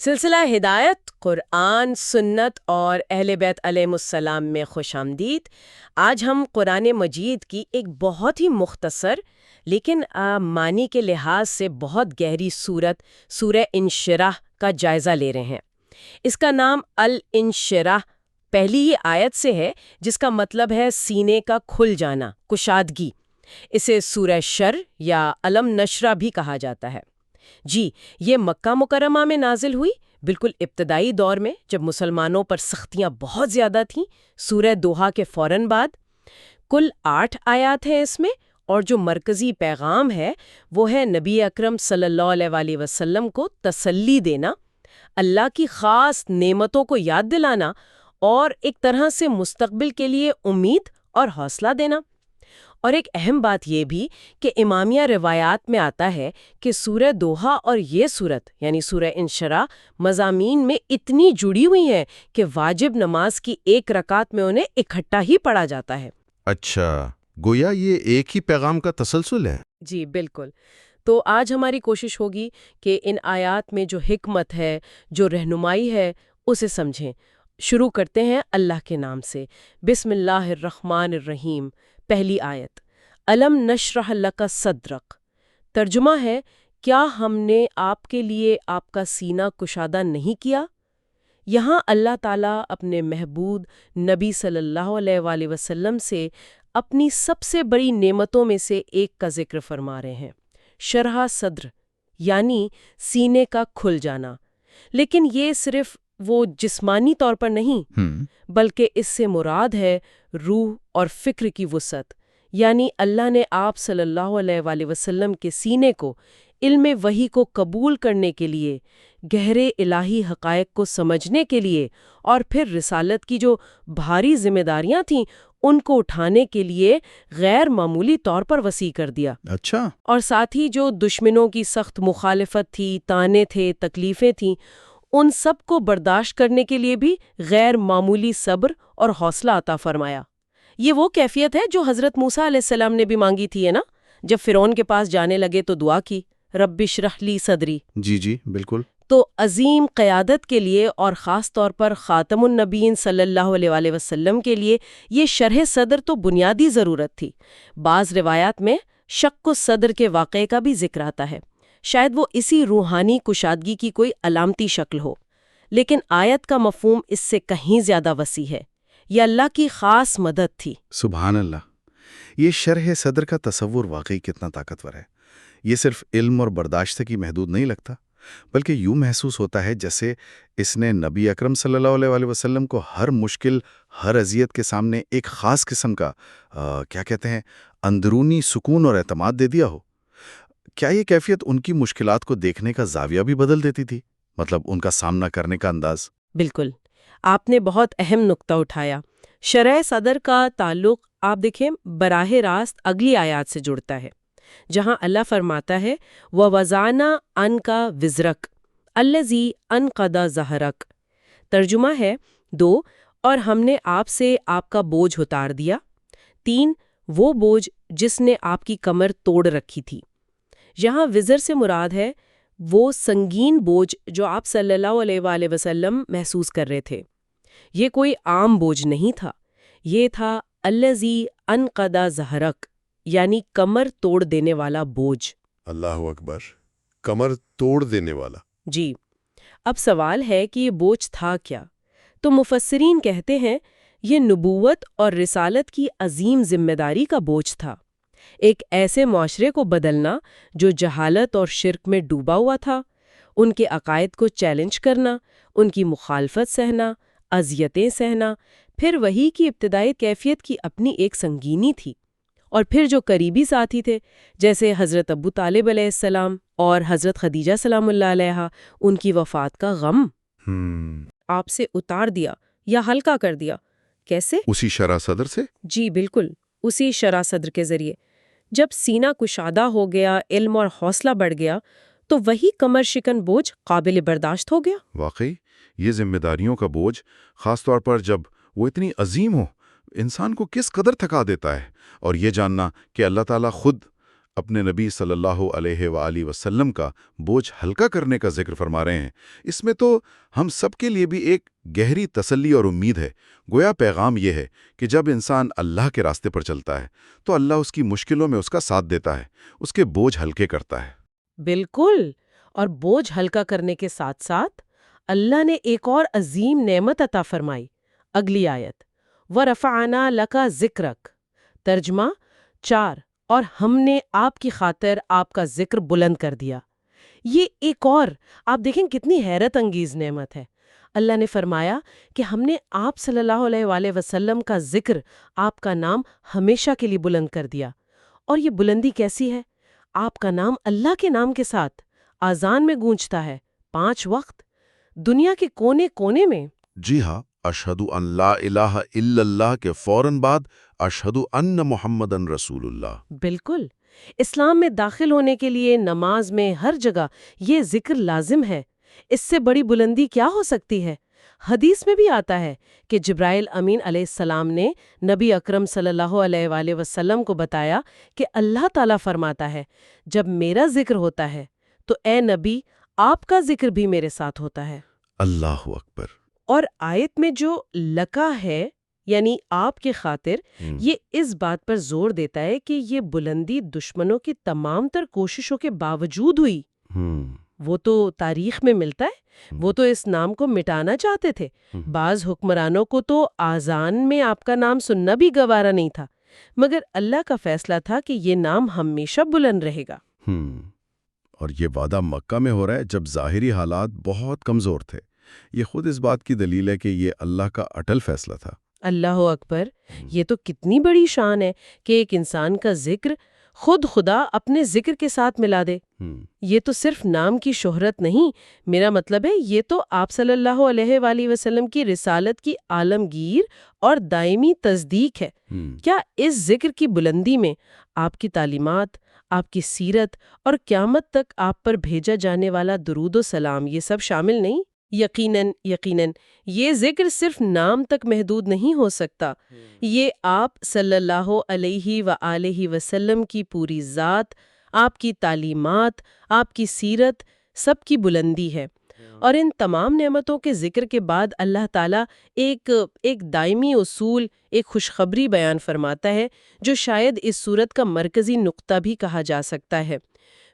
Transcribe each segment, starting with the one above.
سلسلہ ہدایت قرآن سنت اور اہل بیت علیہ السلام میں خوش آمدید۔ آج ہم قرآن مجید کی ایک بہت ہی مختصر لیکن معنی کے لحاظ سے بہت گہری سورت سورہ انشراح کا جائزہ لے رہے ہیں۔ اس کا نام الانشراح پہلی ہی آیت سے ہے، جس کا مطلب ہے سینے کا کھل جانا، کشادگی۔ اسے سورہ شر یا علم نشرہ بھی کہا جاتا ہے۔ جی، یہ مکہ مکرمہ میں نازل ہوئی، بالکل ابتدائی دور میں جب مسلمانوں پر سختیاں بہت زیادہ تھیں، سورہ دوحہ کے فوراً بعد۔ کل 8 آیات ہیں اس میں، اور جو مرکزی پیغام ہے وہ ہے نبی اکرم صلی اللہ علیہ وآلہ وسلم کو تسلی دینا، اللہ کی خاص نعمتوں کو یاد دلانا، اور ایک طرح سے مستقبل کے لیے امید اور حوصلہ دینا۔ اور ایک اہم بات یہ بھی کہ امامیہ روایات میں آتا ہے کہ سورہ دوحہ اور یہ سورت یعنی سورہ انشراح مضامین میں اتنی جڑی ہوئی ہیں کہ واجب نماز کی ایک رکعت میں انہیں اکٹھا ہی پڑھا جاتا ہے۔ اچھا، گویا یہ ایک ہی پیغام کا تسلسل ہے۔ جی بالکل۔ تو آج ہماری کوشش ہوگی کہ ان آیات میں جو حکمت ہے، جو رہنمائی ہے، اسے سمجھیں۔ شروع کرتے ہیں اللہ کے نام سے۔ بسم اللہ الرحمن الرحیم۔ پہلی آیت، الم نشرح لک صدرک۔ ترجمہ ہے، کیا ہم نے آپ کے لیے آپ کا سینہ کشادہ نہیں کیا؟ یہاں اللہ تعالیٰ اپنے محبوب نبی صلی اللہ علیہ وآلہ وسلم سے اپنی سب سے بڑی نعمتوں میں سے ایک کا ذکر فرما رہے ہیں، شرح صدر، یعنی سینے کا کھل جانا۔ لیکن یہ صرف وہ جسمانی طور پر نہیں، بلکہ اس سے مراد ہے روح اور فکر کی وسعت، یعنی اللہ نے آپ صلی اللہ علیہ وآلہ وسلم کے سینے کو علم وحی کو قبول کرنے کے لیے، گہرے الہی حقائق کو سمجھنے کے لیے، اور پھر رسالت کی جو بھاری ذمہ داریاں تھیں ان کو اٹھانے کے لیے غیر معمولی طور پر وسیع کر دیا۔ اچھا۔ اور ساتھ ہی جو دشمنوں کی سخت مخالفت تھی، طعنے تھے، تکلیفیں تھیں، ان سب کو برداشت کرنے کے لیے بھی غیر معمولی صبر اور حوصلہ عطا فرمایا۔ یہ وہ کیفیت ہے جو حضرت موسیٰ علیہ السلام نے بھی مانگی تھی، ہے نا؟ جب فرعون کے پاس جانے لگے تو دعا کی، رب اشرح لی صدری۔ جی بالکل۔ تو عظیم قیادت کے لیے اور خاص طور پر خاتم النبیین صلی اللہ علیہ وآلہ وسلم کے لیے یہ شرح صدر تو بنیادی ضرورت تھی۔ بعض روایات میں شق الصدر کے واقعے کا بھی ذکر آتا ہے، شاید وہ اسی روحانی کشادگی کی کوئی علامتی شکل ہو۔ لیکن آیت کا مفہوم اس سے کہیں زیادہ وسیع ہے، یہ اللہ کی خاص مدد تھی۔ سبحان اللہ، یہ شرح صدر کا تصور واقعی کتنا طاقتور ہے۔ یہ صرف علم اور برداشت کی محدود نہیں لگتا، بلکہ یوں محسوس ہوتا ہے جیسے اس نے نبی اکرم صلی اللہ علیہ وآلہ وسلم کو ہر مشکل، ہر اذیت کے سامنے ایک خاص قسم کا اندرونی سکون اور اعتماد دے دیا ہو۔ کیا یہ کیفیت ان کی مشکلات کو دیکھنے کا زاویہ بھی بدل دیتی تھی؟ مطلب ان کا سامنا کرنے کا انداز؟ بالکل، آپ نے بہت اہم نقطہ اٹھایا۔ شرح صدر کا تعلق آپ دیکھیں براہ راست اگلی آیات سے جڑتا ہے، جہاں اللہ فرماتا ہے وَوَضَعْنَا عَنْكَ وِزْرَكَ الَّذِي أَنْقَضَ ظَهْرَكَ۔ ترجمہ ہے، 2، اور ہم نے آپ سے آپ کا بوجھ اتار دیا، 3، وہ بوجھ جس نے آپ کی کمر توڑ رکھی تھی۔ یہاں وزر سے مراد ہے وہ سنگین بوجھ جو آپ صلی اللہ علیہ وآلہ وسلم محسوس کر رہے تھے۔ یہ کوئی عام بوجھ نہیں تھا، یہ تھا الذی انقض ظہرک، یعنی کمر توڑ دینے والا بوجھ۔ اللہ اکبر، کمر توڑ دینے والا۔ جی، اب سوال ہے کہ یہ بوجھ تھا کیا؟ تو مفسرین کہتے ہیں یہ نبوت اور رسالت کی عظیم ذمہ داری کا بوجھ تھا، ایک ایسے معاشرے کو بدلنا جو جہالت اور شرک میں ڈوبا ہوا تھا، ان کے عقائد کو چیلنج کرنا، ان کی مخالفت سہنا، اذیتیں سہنا، پھر وحی کی ابتدائی کیفیت کی اپنی ایک سنگینی تھی، اور پھر جو قریبی ساتھی تھے جیسے حضرت ابو طالب علیہ السلام اور حضرت خدیجہ سلام اللہ علیہا، ان کی وفات کا غم آپ سے اتار دیا یا ہلکا کر دیا۔ کیسے؟ اسی شرح صدر سے؟ جی بالکل، اسی شرح صدر کے ذریعے۔ جب سینہ کشادہ ہو گیا، علم اور حوصلہ بڑھ گیا، تو وہی کمر شکن بوجھ قابل برداشت ہو گیا۔ واقعی یہ ذمہ داریوں کا بوجھ، خاص طور پر جب وہ اتنی عظیم ہو، انسان کو کس قدر تھکا دیتا ہے۔ اور یہ جاننا کہ اللہ تعالیٰ خود اپنے نبی صلی اللہ علیہ وآلہ وسلم کا بوجھ ہلکا کرنے کا ذکر فرما رہے ہیں، اس میں تو ہم سب کے لیے بھی ایک گہری تسلی اور امید ہے۔ گویا پیغام یہ ہے کہ جب انسان اللہ کے راستے پر چلتا ہے تو اللہ اس کی مشکلوں میں اس کا ساتھ دیتا ہے، اس کے بوجھ ہلکے کرتا ہے۔ بالکل، اور بوجھ ہلکا کرنے کے ساتھ ساتھ اللہ نے ایک اور عظیم نعمت عطا فرمائی۔ اگلی آیت وَرَفَعْنَا لَكَ ذِكْرَكَ، ترجمہ 4، اور ہم نے آپ کی خاطر آپ کا ذکر بلند کر دیا۔ یہ ایک اور آپ دیکھیں کتنی حیرت انگیز نعمت ہے۔ اللہ نے فرمایا کہ ہم نے آپ صلی اللہ علیہ وآلہ وسلم کا ذکر، آپ کا نام ہمیشہ کے لیے بلند کر دیا۔ اور یہ بلندی کیسی ہے؟ آپ کا نام اللہ کے نام کے ساتھ آذان میں گونجتا ہے، 5 وقت، دنیا کے کونے کونے میں۔ جی ہاں، اشہد ان لا الہ الا اللہ کے فوراً بعد اشہد ان محمدن رسول اللہ۔ بالکل، اسلام میں داخل ہونے کے لیے نماز میں ہر جگہ یہ ذکر لازم ہے۔ اس سے بڑی بلندی کیا ہو سکتی ہے؟ حدیث میں بھی آتا ہے کہ جبرائیل امین علیہ السلام نے نبی اکرم صلی اللہ علیہ وآلہ وسلم کو بتایا کہ اللہ تعالیٰ فرماتا ہے جب میرا ذکر ہوتا ہے تو اے نبی آپ کا ذکر بھی میرے ساتھ ہوتا ہے۔ اللہ اکبر۔ اور آیت میں جو لکا ہے یعنی آپ کے خاطر، یہ اس بات پر زور دیتا ہے کہ یہ بلندی دشمنوں کی تمام تر کوششوں کے باوجود ہوئی۔ وہ تو تاریخ میں ملتا ہے، وہ تو اس نام کو مٹانا چاہتے تھے۔ بعض حکمرانوں کو تو آذان میں آپ کا نام سننا بھی گوارا نہیں تھا، مگر اللہ کا فیصلہ تھا کہ یہ نام ہمیشہ بلند رہے گا۔ اور یہ وعدہ مکہ میں ہو رہا ہے جب ظاہری حالات بہت کمزور تھے۔ یہ خود اس بات کی دلیل ہے کہ یہ اللہ کا اٹل فیصلہ تھا۔ اللہ اکبر، یہ تو کتنی بڑی شان ہے کہ ایک انسان کا ذکر خود خدا اپنے ذکر کے ساتھ ملا دے۔ یہ تو صرف نام کی شہرت نہیں، میرا مطلب ہے یہ تو آپ صلی اللہ علیہ وآلہ وسلم کی رسالت کی عالمگیر اور دائمی تصدیق ہے۔ کیا اس ذکر کی بلندی میں آپ کی تعلیمات، آپ کی سیرت اور قیامت تک آپ پر بھیجا جانے والا درود و سلام یہ سب شامل نہیں؟ یقیناً یہ ذکر صرف نام تک محدود نہیں ہو سکتا۔ یہ آپ صلی اللہ علیہ وآلہ وسلم کی پوری ذات، آپ کی تعلیمات، آپ کی سیرت، سب کی بلندی ہے۔ اور ان تمام نعمتوں کے ذکر کے بعد اللہ تعالیٰ ایک دائمی اصول، ایک خوشخبری بیان فرماتا ہے جو شاید اس صورت کا مرکزی نقطہ بھی کہا جا سکتا ہے۔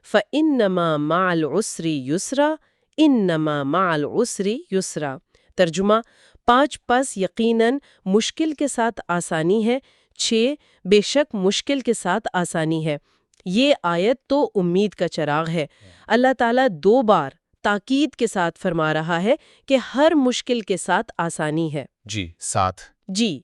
فَإِنَّمَا مَعَ الْعُسْرِ يُسْرًا انما مع العسر یسرا، ترجمہ 5 پس یقیناً مشکل کے ساتھ آسانی ہے، 6 بے شک مشکل کے ساتھ آسانی ہے۔ یہ آیت تو امید کا چراغ ہے۔ اللہ تعالیٰ 2 بار تاکید کے ساتھ فرما رہا ہے کہ ہر مشکل کے ساتھ آسانی ہے۔ جی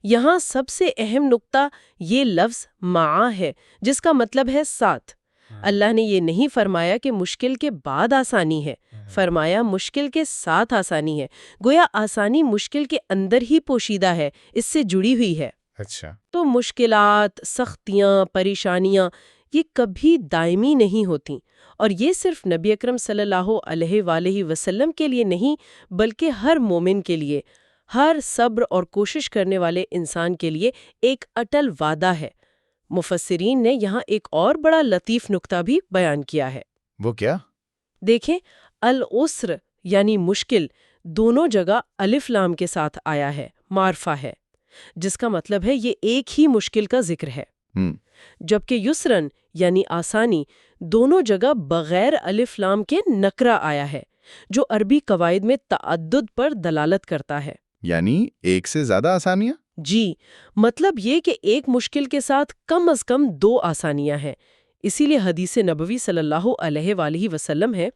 یہاں سب سے اہم نقطہ یہ لفظ مع ہے جس کا مطلب ہے ساتھ۔ اللہ نے یہ نہیں فرمایا کہ مشکل کے بعد آسانی ہے، فرمایا مشکل کے ساتھ آسانی ہے۔ گویا آسانی مشکل کے اندر ہی پوشیدہ ہے، اس سے جڑی ہوئی ہے۔ تو مشکلات، سختیاں، پریشانیاں یہ کبھی دائمی نہیں ہوتیں، اور یہ صرف نبی اکرم صلی اللہ علیہ وآلہ وسلم کے لیے نہیں بلکہ ہر مومن کے لیے، ہر صبر اور کوشش کرنے والے انسان کے لیے ایک اٹل وعدہ ہے۔ مفسرین نے یہاں ایک اور بڑا لطیف نکتہ بھی بیان کیا ہے۔ وہ کیا؟ دیکھیں، العسر یعنی مشکل دونوں جگہ الف لام کے ساتھ آیا ہے، معرفہ ہے، جس کا مطلب ہے یہ ایک ہی مشکل کا ذکر ہے۔ جبکہ یسرن یعنی آسانی دونوں جگہ بغیر الف لام کے نکرہ آیا ہے، جو عربی قواعد میں تعدد پر دلالت کرتا ہے۔ یعنی ایک سے زیادہ آسانیاں؟ جی، مطلب یہ کہ ایک مشکل کے ساتھ کم از کم 2 آسانیاں ہیں۔ اسی لیے حدیث نبوی صلی اللہ علیہ وآلہ وسلم ہے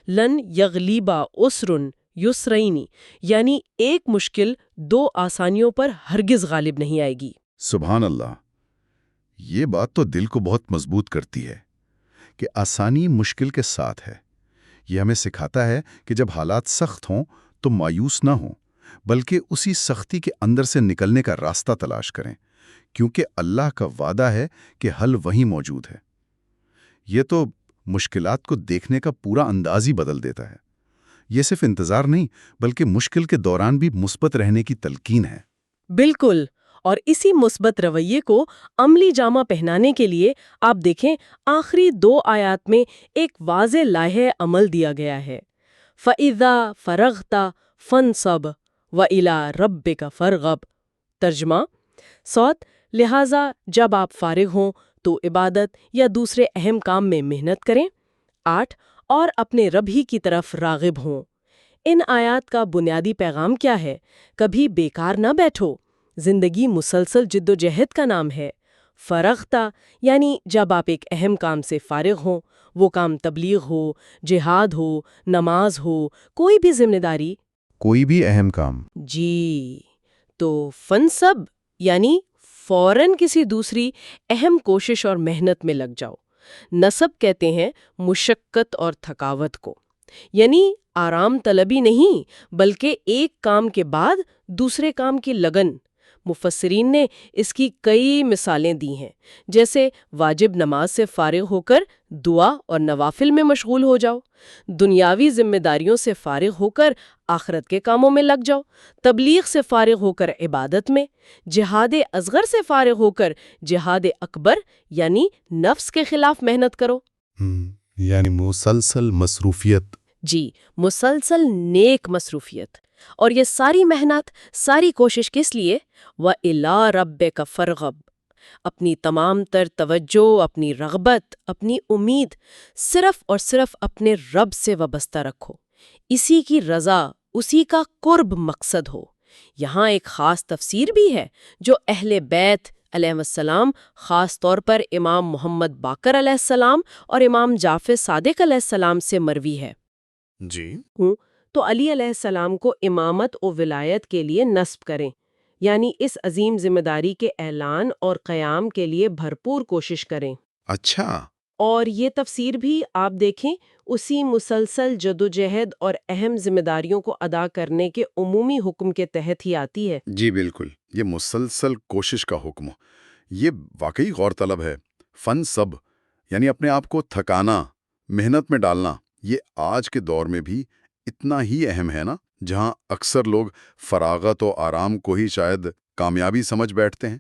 لن یغلیبا عسرن یسرینی، یعنی ایک مشکل 2 آسانیوں پر ہرگز غالب نہیں آئے گی۔ سبحان اللہ، یہ بات تو دل کو بہت مضبوط کرتی ہے کہ آسانی مشکل کے ساتھ ہے۔ یہ ہمیں سکھاتا ہے کہ جب حالات سخت ہوں تو مایوس نہ ہوں، بلکہ اسی سختی کے اندر سے نکلنے کا راستہ تلاش کریں، کیونکہ اللہ کا وعدہ ہے کہ حل وہیں موجود ہے۔ یہ تو مشکلات کو دیکھنے کا پورا انداز ہی بدل دیتا ہے۔ یہ صرف انتظار نہیں بلکہ مشکل کے دوران بھی مثبت رہنے کی تلقین ہے۔ بالکل، اور اسی مثبت رویے کو عملی جامہ پہنانے کے لیے آپ دیکھیں آخری 2 آیات میں ایک واضح لائحہ عمل دیا گیا ہے۔ فَإِذَا فَرَغْتَ فَانْصَبْ وَإِلَىٰ رَبِّكَ فَارْغَب۔ ترجمہ: صوت لہٰذا جب آپ فارغ ہوں تو عبادت یا دوسرے اہم کام میں محنت کریں۔ 8 اور اپنے رب ہی کی طرف راغب ہوں۔ ان آیات کا بنیادی پیغام کیا ہے؟ کبھی بیکار نہ بیٹھو، زندگی مسلسل جد و جہد کا نام ہے۔ فرغتا یعنی جب آپ ایک اہم کام سے فارغ ہوں، وہ کام تبلیغ ہو، جہاد ہو، نماز ہو، کوئی بھی ذمہ داری، کوئی بھی اہم کام۔ جی تو فنصب یعنی فوراً کسی دوسری اہم کوشش اور محنت میں لگ جاؤ۔ نصب کہتے ہیں مشقت اور تھکاوٹ کو، یعنی آرام طلبی نہیں بلکہ ایک کام کے بعد دوسرے کام کی لگن۔ مفسرین نے اس کی کئی مثالیں دی ہیں، جیسے واجب نماز سے فارغ ہو کر دعا اور نوافل میں مشغول ہو جاؤ، دنیاوی ذمہ داریوں سے فارغ ہو کر آخرت کے کاموں میں لگ جاؤ، تبلیغ سے فارغ ہو کر عبادت میں، جہاد اصغر سے فارغ ہو کر جہاد اکبر یعنی نفس کے خلاف محنت کرو۔ یعنی مسلسل مصروفیت۔ جی، مسلسل نیک مصروفیت۔ اور یہ ساری محنت، ساری کوشش کس لیے؟ وَإِلَىٰ رَبِّكَ فَارْغَب۔ اپنی تمام تر توجہ، اپنی رغبت، اپنی امید صرف اور صرف اپنے رب سے وابستہ رکھو۔ اسی کی رضا، اسی کا قرب مقصد ہو۔ یہاں ایک خاص تفسیر بھی ہے جو اہل بیت علیہ السلام، خاص طور پر امام محمد باقر علیہ السلام اور امام جعفر صادق علیہ السلام سے مروی ہے۔ جی تو علی علیہ السلام کو امامت و ولایت کے لیے نصب کریں، یعنی اس عظیم ذمہ داری کے اعلان اور قیام کے لیے بھرپور کوشش کریں۔ اچھا، اور یہ تفسیر بھی آپ دیکھیں اسی مسلسل جدوجہد اور اہم ذمہ داریوں کو ادا کرنے کے عمومی حکم کے تحت ہی آتی ہے۔ جی بالکل، یہ مسلسل کوشش کا حکم یہ واقعی غور طلب ہے۔ فن سب یعنی اپنے آپ کو تھکانا، محنت میں ڈالنا، یہ آج کے دور میں بھی اتنا ہی اہم ہے نا، جہاں اکثر لوگ فراغت و آرام کو ہی شاید کامیابی سمجھ بیٹھتے ہیں۔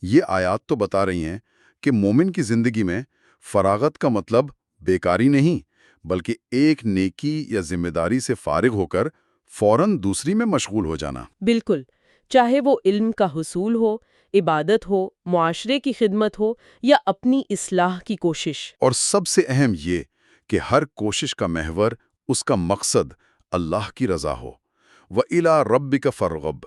یہ آیات تو بتا رہی ہیں کہ مومن کی زندگی میں فراغت کا مطلب بیکاری نہیں، بلکہ ایک نیکی یا ذمہ داری سے فارغ ہو کر فوراً دوسری میں مشغول ہو جانا۔ بالکل، چاہے وہ علم کا حصول ہو، عبادت ہو، معاشرے کی خدمت ہو یا اپنی اصلاح کی کوشش۔ اور سب سے اہم یہ کہ ہر کوشش کا محور، اس کا مقصد اللہ کی رضا ہو۔ وَإِلَىٰ رَبِّكَ فَارْغَب۔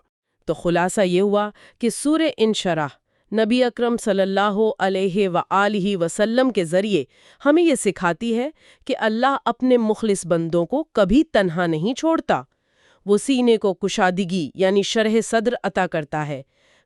تو خلاصہ یہ ہوا کہ سورہ انشراح نبی اکرم صلی اللہ علیہ وآلہ وسلم کے ذریعے ہمیں یہ سکھاتی ہے کہ اللہ اپنے مخلص بندوں کو کبھی تنہا نہیں چھوڑتا۔ وہ سینے کو کشادگی یعنی شرح صدر عطا کرتا ہے،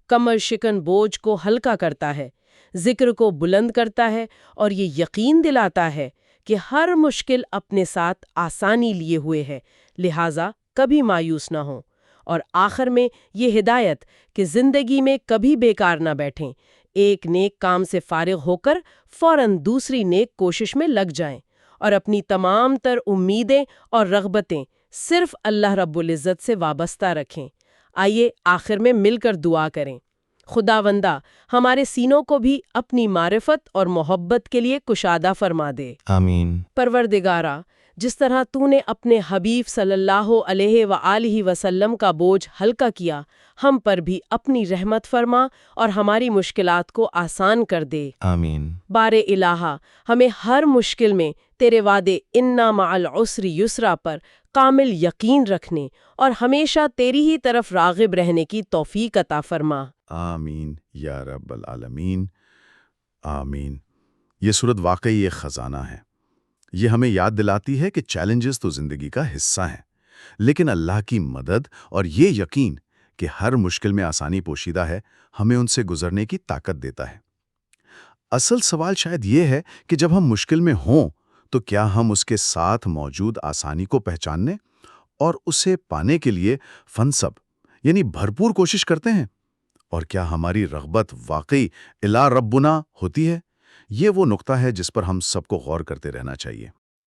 کمر شکن بوجھ کو ہلکا کرتا ہے، ذکر کو بلند کرتا ہے، اور یہ یقین دلاتا ہے کہ ہر مشکل اپنے ساتھ آسانی لیے ہوئے ہے، لہٰذا کبھی مایوس نہ ہوں۔ اور آخر میں یہ ہدایت کہ زندگی میں کبھی بیکار نہ بیٹھیں، ایک نیک کام سے فارغ ہو کر فوراً دوسری نیک کوشش میں لگ جائیں، اور اپنی تمام تر امیدیں اور رغبتیں صرف اللہ رب العزت سے وابستہ رکھیں۔ آئیے آخر میں مل کر دعا کریں۔ خداوندہ ہمارے سینوں کو بھی اپنی معرفت اور محبت کے لیے کشادہ فرما دے۔ آمین۔ پروردگارا، جس طرح تو نے اپنے حبیب صلی اللہ علیہ وآلہ وسلم کا بوجھ ہلکا کیا، ہم پر بھی اپنی رحمت فرما اور ہماری مشکلات کو آسان کر دے۔ آمین۔ بار الہا، ہمیں ہر مشکل میں تیرے وعدے انا مع العسر یسرا پر کامل یقین رکھنے اور ہمیشہ تیری ہی طرف راغب رہنے کی توفیق عطا فرما۔ آمین یا رب العالمین، آمین۔ یہ سورت واقعی ایک خزانہ ہے۔ یہ ہمیں یاد دلاتی ہے کہ چیلنجز تو زندگی کا حصہ ہیں، لیکن اللہ کی مدد اور یہ یقین کہ ہر مشکل میں آسانی پوشیدہ ہے، ہمیں ان سے گزرنے کی طاقت دیتا ہے۔ اصل سوال شاید یہ ہے کہ جب ہم مشکل میں ہوں تو کیا ہم اس کے ساتھ موجود آسانی کو پہچاننے اور اسے پانے کے لیے فنصب یعنی بھرپور کوشش کرتے ہیں؟ اور کیا ہماری رغبت واقعی الی ربنا ہوتی ہے؟ یہ وہ نقطہ ہے جس پر ہم سب کو غور کرتے رہنا چاہیے۔